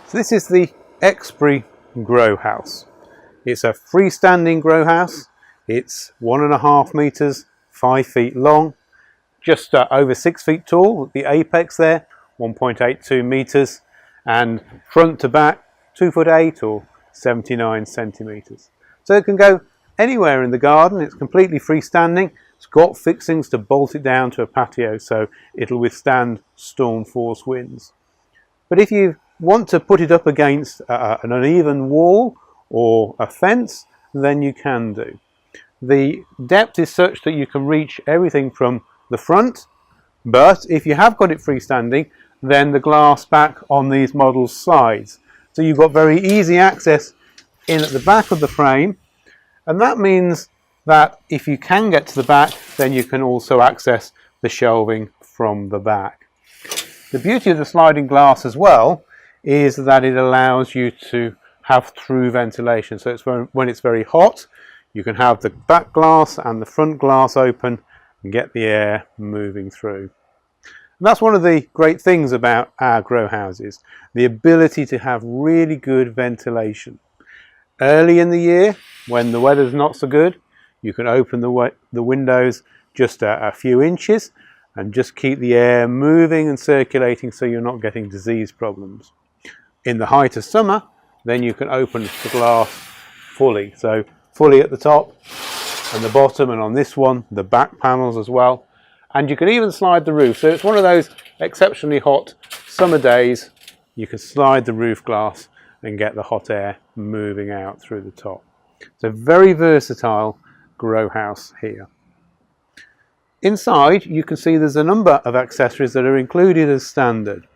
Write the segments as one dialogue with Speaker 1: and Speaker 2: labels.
Speaker 1: So this is the Exbury grow house. It's a freestanding grow house. It's 1.5 meters, 5 feet long, just over 6 feet tall at the apex there, 1.82 meters, and front to back 2'8" or 79 centimeters. So it can go anywhere in the garden. It's completely freestanding. It's got fixings to bolt it down to a patio so it'll withstand storm force winds. But if you want to put it up against an uneven wall or a fence, then you can do. The depth is such that you can reach everything from the front, but if you have got it freestanding, then the glass back on these models slides. So you've got very easy access in at the back of the frame, and that means that if you can get to the back, then you can also access the shelving from the back. The beauty of the sliding glass as well is that it allows you to have through ventilation. So it's when it's very hot, you can have the back glass and the front glass open and get the air moving through. And that's one of the great things about our grow houses, the ability to have really good ventilation. Early in the year, when the weather's not so good, you can open the windows just a few inches and just keep the air moving and circulating so you're not getting disease problems. In the height of summer, then you can open the glass fully. So fully at the top and the bottom, and on this one, the back panels as well. And you can even slide the roof. So it's one of those exceptionally hot summer days. You can slide the roof glass and get the hot air moving out through the top. It's a very versatile grow house here. Inside, you can see there's a number of accessories that are included as standard.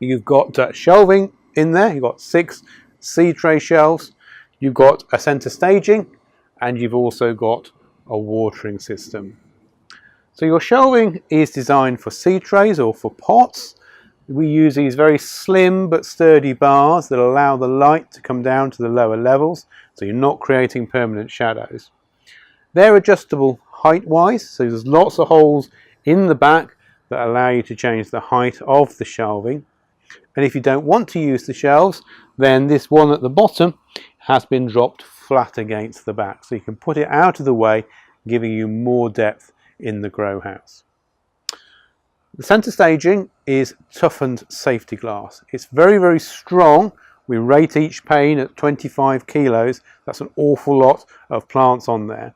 Speaker 1: You've got shelving in there. You've got 6 seed tray shelves. You've got a centre staging, and you've also got a watering system. So your shelving is designed for seed trays or for pots. We use these very slim but sturdy bars that allow the light to come down to the lower levels, so you're not creating permanent shadows. They're adjustable height-wise, so there's lots of holes in the back that allow you to change the height of the shelving. And if you don't want to use the shelves, then this one at the bottom has been dropped flat against the back, so you can put it out of the way, giving you more depth in the grow house. The centre staging is toughened safety glass. It's very, very strong. We rate each pane at 25 kilos. That's an awful lot of plants on there.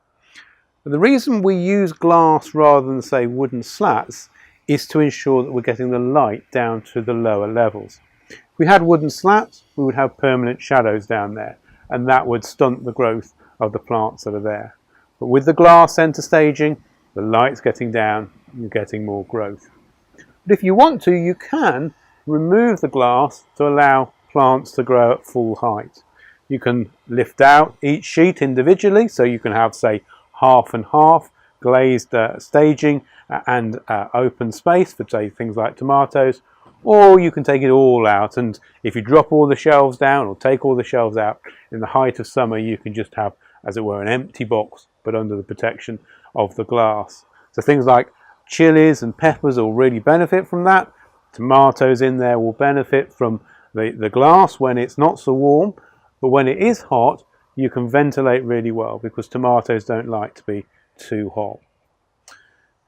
Speaker 1: And the reason we use glass rather than, say, wooden slats is to ensure that we're getting the light down to the lower levels. If we had wooden slats, we would have permanent shadows down there, and that would stunt the growth of the plants that are there. But with the glass centre staging, the light's getting down, you're getting more growth. But if you want to, you can remove the glass to allow plants to grow at full height. You can lift out each sheet individually, so you can have, say, half and half glazed staging and open space for, say, things like tomatoes, or you can take it all out, and if you drop all the shelves down or take all the shelves out in the height of summer, you can just have, as it were, an empty box but under the protection of the glass. So things like chilies and peppers will really benefit from that. Tomatoes in there will benefit from the glass when it's not so warm, but when it is hot, you can ventilate really well because tomatoes don't like to be too hot.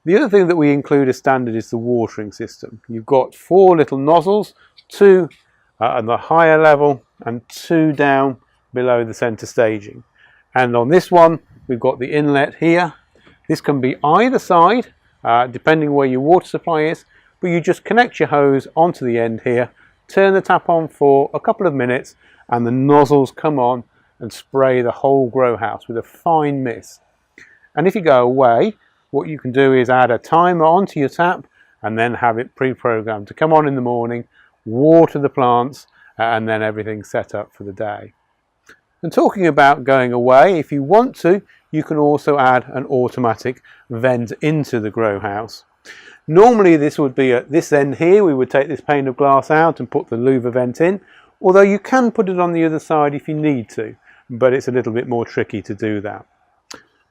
Speaker 1: The other thing that we include as standard is the watering system. You've got 4 little nozzles, 2 at the higher level and 2 down below the centre staging. And on this one, we've got the inlet here. This can be either side, depending where your water supply is, but you just connect your hose onto the end here, turn the tap on for a couple of minutes, and the nozzles come on and spray the whole grow house with a fine mist. And if you go away, what you can do is add a timer onto your tap and then have it pre-programmed to come on in the morning, water the plants, and then everything's set up for the day. And talking about going away, if you want to, you can also add an automatic vent into the grow house. Normally this would be at this end here. We would take this pane of glass out and put the louver vent in, although you can put it on the other side if you need to, but it's a little bit more tricky to do that.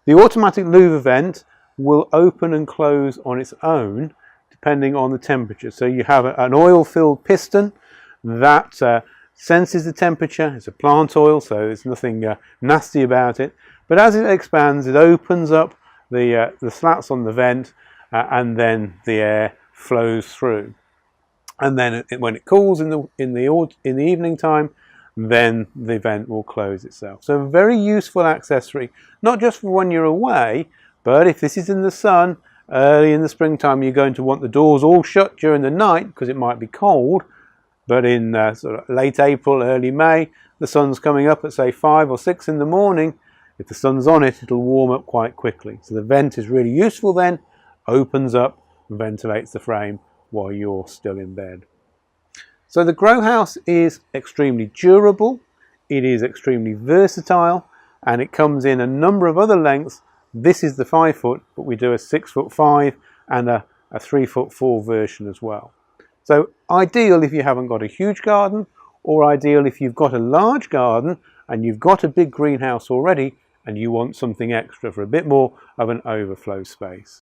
Speaker 1: The automatic louver vent will open and close on its own depending on the temperature. So you have an oil-filled piston that senses the temperature. It's a plant oil, so there's nothing nasty about it. But as it expands, it opens up the slats on the vent, and then the air flows through. And then when it cools in the evening time, then the vent will close itself. So a very useful accessory, not just for when you're away, but if this is in the sun, early in the springtime, you're going to want the doors all shut during the night because it might be cold. But in sort of late April, early May, the sun's coming up at say 5 or 6 in the morning. If the sun's on it, it'll warm up quite quickly. So the vent is really useful then, opens up and ventilates the frame while you're still in bed. So the grow house is extremely durable, it is extremely versatile, and it comes in a number of other lengths. This is the 5 foot, but we do a 6'5" and a 3'4" version as well. So ideal if you haven't got a huge garden, or ideal if you've got a large garden and you've got a big greenhouse already and you want something extra for a bit more of an overflow space.